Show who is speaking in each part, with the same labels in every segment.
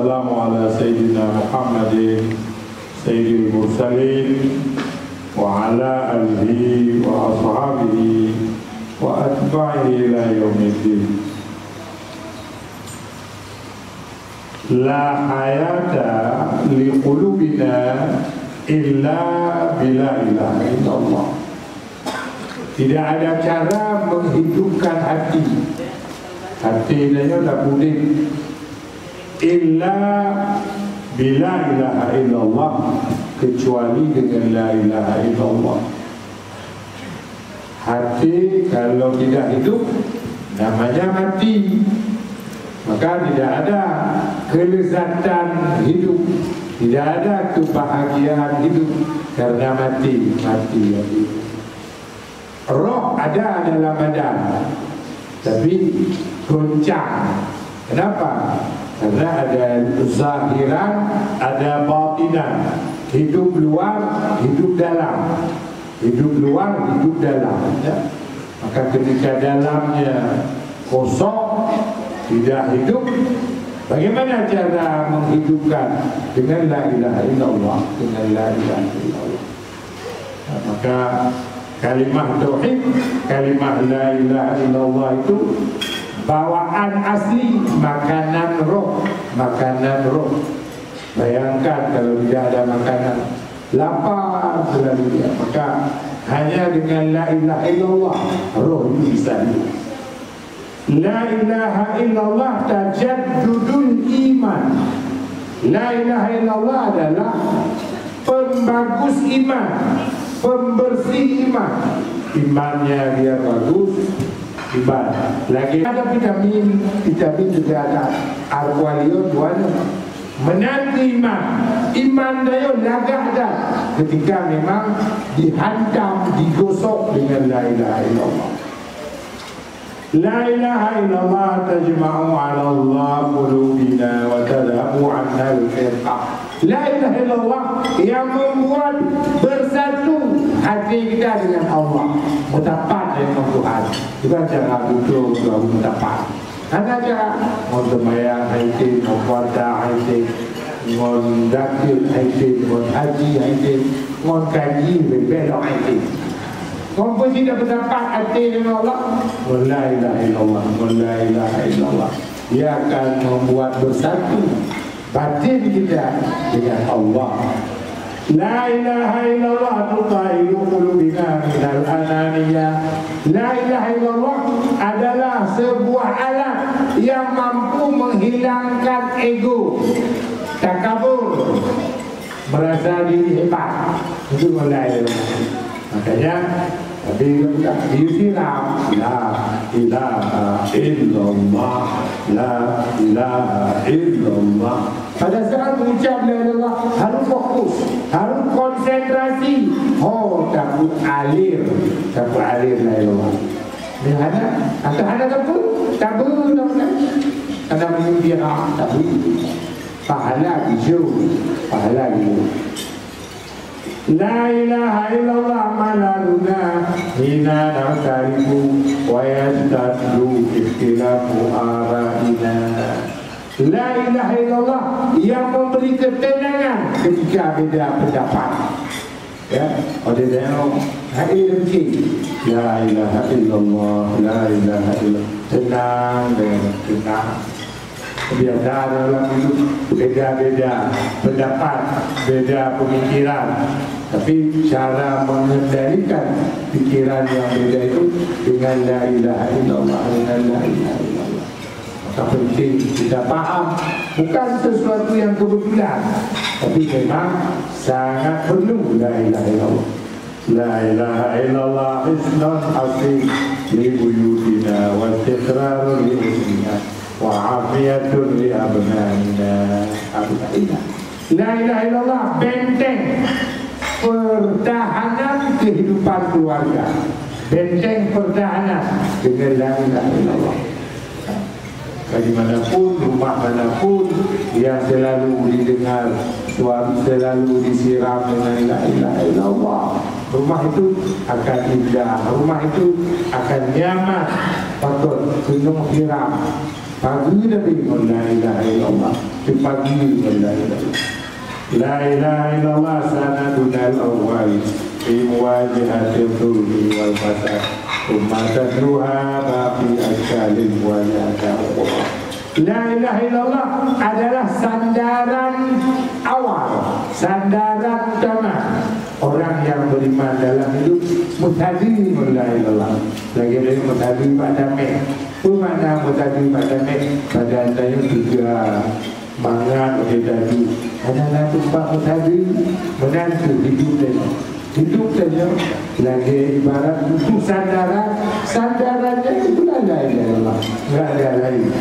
Speaker 1: wassalamu ala sayyidina Muhammadin sayyidil mursalin wa ala alihi wa ashabihi wa atba'ihi ila yaumiddin. La hayata li qulubina illa bila ilaha illallah. Tidak ada cara menghidupkan hati. Hati dia tak boleh illa bila ilaha illallah, kecuali dengan la ilaha illallah. Hati kalau tidak hidup namanya mati. Maka tidak ada kelezatan hidup, tidak ada kebahagiaan hidup karena mati. Roh ada dalam badan, tapi goncang. Kenapa? Karena ada zahiran, ada batinan. Hidup luar, hidup dalam. Hidup luar, hidup dalam, ya? Maka ketika dalamnya kosong, tidak hidup, bagaimana cara menghidupkan? Dengan la ilaha illallah, dengan la ilaha illallah. Nah, maka kalimah tauhid, kalimah la ilaha illallah itu bawaan asli, makanan roh, makanan roh. Bayangkan kalau tidak ada makanan, lapar selalu dia. Maka hanya dengan la ilaha illallah roh itu bisa hidup. La ilaha illallah tajaddudul iman. La ilaha illallah adalah pembagus iman, pembersih iman. Imannya dia bagus, iman. Lagi ada vitamin juga ada arwalion duanya. Menantu iman, iman dia lagak ada ketika memang dihantam, digosok dengan la ilaha illallah. La ilaha illallah tajma'u 'ala Allah qulubina wa tadhabu 'anna al-firqah. La ilaha illallah yang membuat bersatu hati kita dengan Allah, bertapat dengan Tuhan. Bukan cara betul bertapat. Ada cara mau sembahyang haitin, mau puasa haitin, mau zakir haitin, mau haji haitin, mau kaji berbeda haitin. Kompos tidak berdapat hati dengan Allah. La ilaha illallah, la ilaha illallah. Dia akan membuat bersatu batin kita dengan Allah. La ilaha illallah tutailu qulubina minal ananiyah. La ilaha illallah adalah sebuah alat yang mampu menghilangkan ego, takabur, merasa diri hebat. Itu la ilaha. Makanya tapi disiram la ilaha illallah, la ilaha illallah. Pada saat mengucap la ilaha harus fokus, harus konsentrasi. Oh, takut alir la ilaha. Ini ada takut ada mengira tapi pahala hijau, pahala hijau. La ilaha illallah malaluna hina naktariku wa yastadlu ikhtilafu ara'ina. La ilaha illallah yang memberi ketenangan ketika beda pendapat. Ya, ada yang hadir di la ilaha illallah, la ilaha illallah. Tenang dan tenang. Biasa dalam hidup beda-beda pendapat, beda pemikiran, tapi cara mengendalikan pikiran yang beda itu dengan la ilaha illallah, dengan la ilaha illallah. Maka penting kita paham, bukan sesuatu yang kebetulan, tapi memang sangat perlu la ilaha illallah. La ilaha illallah hisnun hasin li buyutina wa istiqrar li usrina wa afiyatun li abnanina. La ilaha illallah benteng pertahanan kehidupan keluarga, benteng pertahanan dengan la ilaha illallah. Bagaimanapun, rumah manapun yang selalu didengar suara, selalu disiram dengan la ilaha illallah, rumah itu akan indah, rumah itu akan nyaman, patut penuh hiram. Pagi dah bingung la ilaha illallah. Pagi la ilaha illallah. La ilaha illallah sanadunal awwal fi muwajahatil dhulmi wal fasad. Ummatuha baqi ajalin wa ya'ala. La ilaha illallah adalah sandaran awal, sandaran utama orang yang beriman dalam hidup. Mutadi la ilallah. Lagi dari mutadi Pak Damai. Apa makna mutadi Pak Damai? Pada antara tiga mangat mutadi adalah tempat mutadi menantu hidup dan hidup saja. Lagi ibarat itu sandarannya itu la ilaha illallah. Enggak ada lain.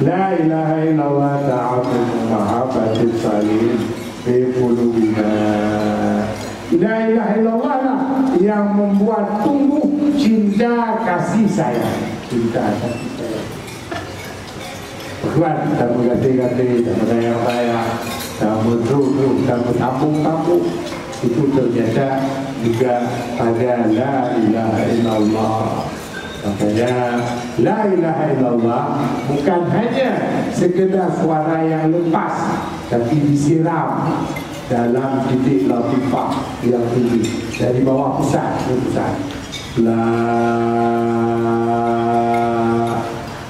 Speaker 1: La ilaha illallah ta'amu mahabbatis salihin fi qulubina. La ilaha illallah lah yang membuat tumbuh cinta kasih sayang. Cinta kasih sayang. Bukan tak berganti-ganti, tak berdaya-daya, tak berduduk, tak bertampung-tampung. Itu ternyata juga pada la ilaha illallah. Makanya la ilaha illallah bukan hanya sekedar suara yang lepas, tapi disiram dalam titik latifah yang tinggi dari bawah pusat ke pusat. La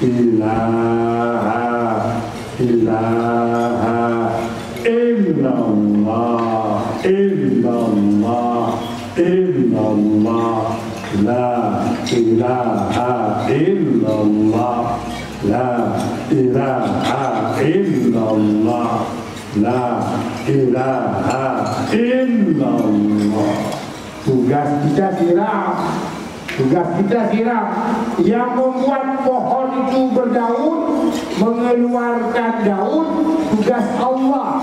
Speaker 1: ilaha illallah illallah illallah la ilaha illallah la ilaha illallah la ilaha illallah. Tugas kita siram yang membuat pohon itu berdaun, mengeluarkan daun. Tugas Allah.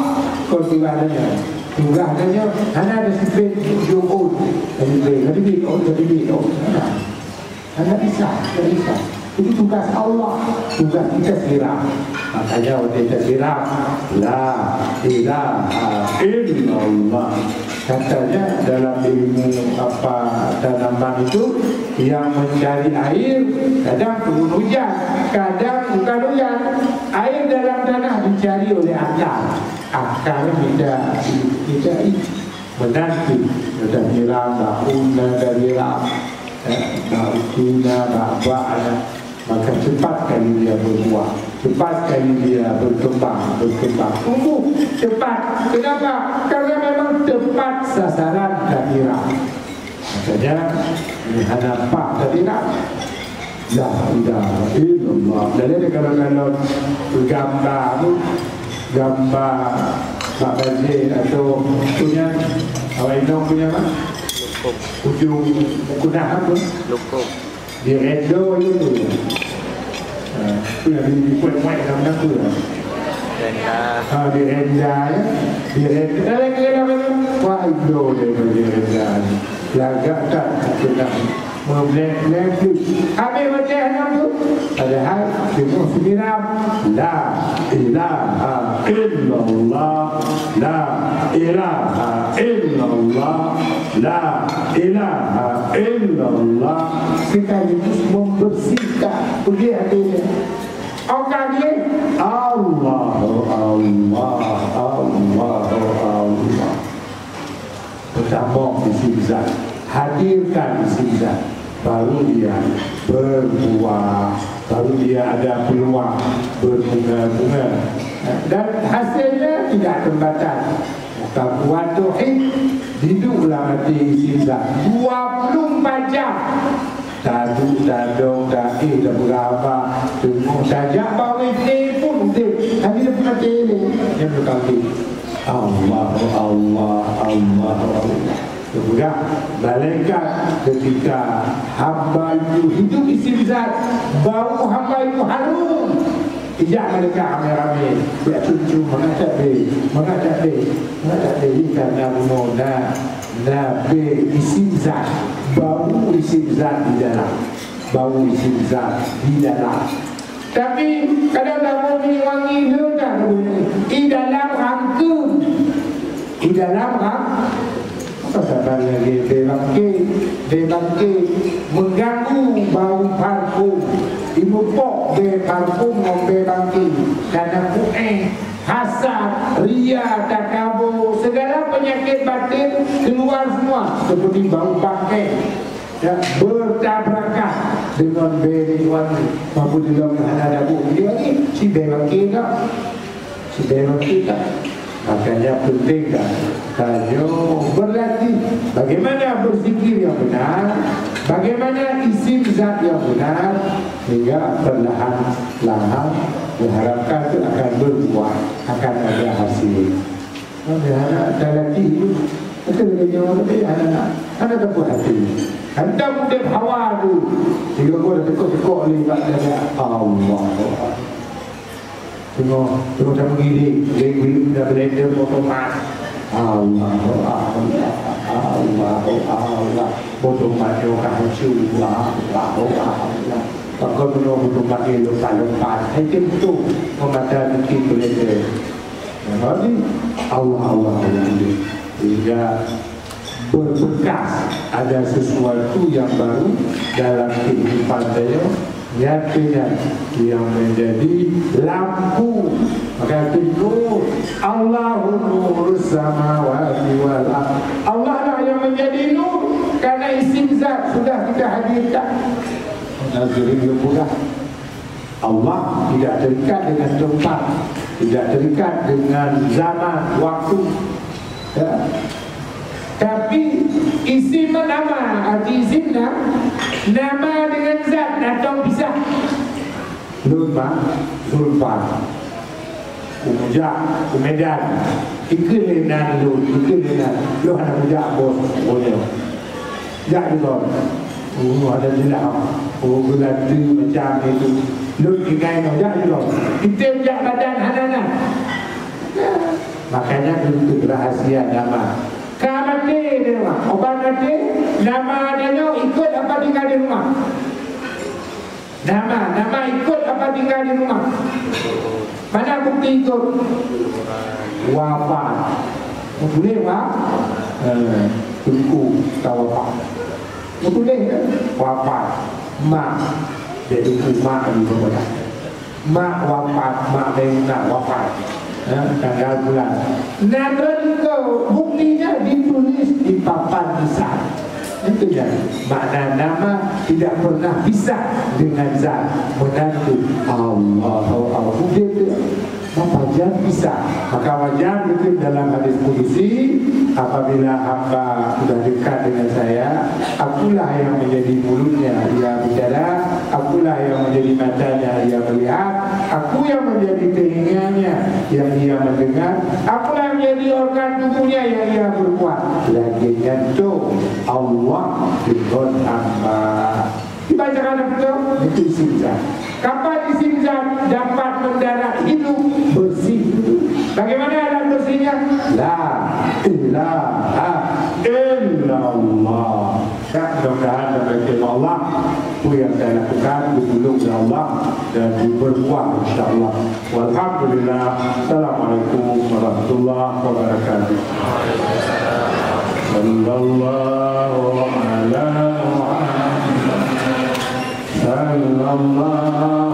Speaker 1: Tugasnya hanya ada sifat jumud. Jadi hanya bisa. Itu tugas Allah. Tugas kita siram. Makanya waktu kita siram la ilaha illallah. Katanya dalam ilmu tanaman itu yang mencari air kadang turun hujan, kadang bukan hujan. Air dalam tanah dicari oleh akar. Akar kita menanti. Ada hilang, bakuna, dari hilang, bakuna, bakba'ana. Maka cepat kali dia berbuah, cepat kali dia berkembang. Tumbuh cepat. Kenapa? Karena memang tepat sasaran daerah. Makanya ini hanya pak daerah. La ilaha illallah. Jadi kalau gambar Pak Bazir atau punya Awainong punya apa? Ujung kunah apa? Lukum. Di redo itu itu yang dibuat dalam itu di renda ya, di renda wah itu di renda lagak tak kita memblek habis macam itu. Padahal kita siram la ilaha illallah la ilaha illallah la ilaha illallah. Sekaligus membersihkan pergi hatinya. Orang dia Allah bertambah isi zat, hadirkan isi zat, baru dia berbuah, baru dia ada peluang berbunga-bunga, dan hasilnya tidak terbatas. Kuat tauhid, hiduplah hati isi zat 24 jam. Taduk, tadong, ta'i, tak berapa tengok saja, bawa telefon tapi dia punya telefon yang berkali Allah kemudian malaikat ketika hamba itu hidup isi zat, bau hamba itu harum. Ijak mereka ramai-ramai dia cucu mengajak dia karena mona nabi isi zat, bau isi zat di dalam, tapi kadang-kadang bau wangi di dalam rangka Apa lagi bebangke mengganggu bau parfum, dimupok parfum bebangke karena hasad, ria, takabur, segala penyakit batin keluar semua seperti bau bangkai dan bertabrakan dengan beriwan mampu dalam menghadap dia ni si bebangke tak, si bebangke tak. Makanya penting kan tanya berlatih bagaimana berzikir yang benar, bagaimana isim zat yang benar, hingga perlahan-lahan diharapkan itu akan berbuah, akan ada hasil. Anak dah latih itu, kita dia anak tak puas hati. Hendak dia hawa tu, jika kau dah tekuk-tekuk libat dia Allah. Tengok dah mengiring, geng-geng dah blender otomat. Allah, otomat dia akan hancur. Allah. Kalau otomat dia lompat-lompat, itu memandang mungkin blender. Jadi Allah. Sehingga berbekas ada sesuatu yang baru dalam kehidupan saya. Nyatanya yang menjadi lampu, maka nur Allahun nurus samawati wal ardh. Allah lah yang menjadi nur karena isim zat sudah kita hadirkan. Nazarin yang mudah. Allah tidak terikat dengan tempat, tidak terikat dengan zaman, waktu. Ya. Tapi isim nama, arti isim nama dengan zat datang pisah. Zulfan, Umujak, Umedan, ikelinan lu ada mujak bos, boleh. Jak juga. Ada jelah. Bulan tu macam itu. Lu ingai mujak juga. Kita mujak badan hanana. Makanya itu rahasia nama. Kamati di rumah, obat mati, nama dia ikut apa tinggal di rumah. Nama ikut apa tinggal di rumah. Mana bukti ikut? Wafat. Boleh pak? Tunggu wafat. Boleh kan? Wafat. Mak, dia tunggu mak di rumah. Mak wafat, mak Maimuna wafat. Tanggal bulan. Nama juga buktinya ditulis di papan besar. Itu jadi makna nama tidak pernah bisa dengan zat menantu Allah. Begitu. Wajar bisa. Maka wajar itu dalam hadis kudusi, apabila hamba sudah dekat dengan saya, akulah yang menjadi mulutnya dia bicara, akulah yang menjadi matanya dia melihat, aku yang menjadi telinganya yang dia mendengar, akulah yang menjadi organ tubuhnya yang dia berbuat. Lagi nyentuh Allah dengan hamba. Dibacakan betul? Itu isim zat. Kapan isim zat dapat mendarat hidup bersih? Bagaimana alam bersihnya? La ilaha illallah. Mudah-mudahan dengan Allah itu yang saya lakukan ditolong oleh Allah dan berbuah insyaAllah. Walhamdulillah. Assalamualaikum warahmatullahi wabarakatuh. Sallallahu ala Muhammad sallallahu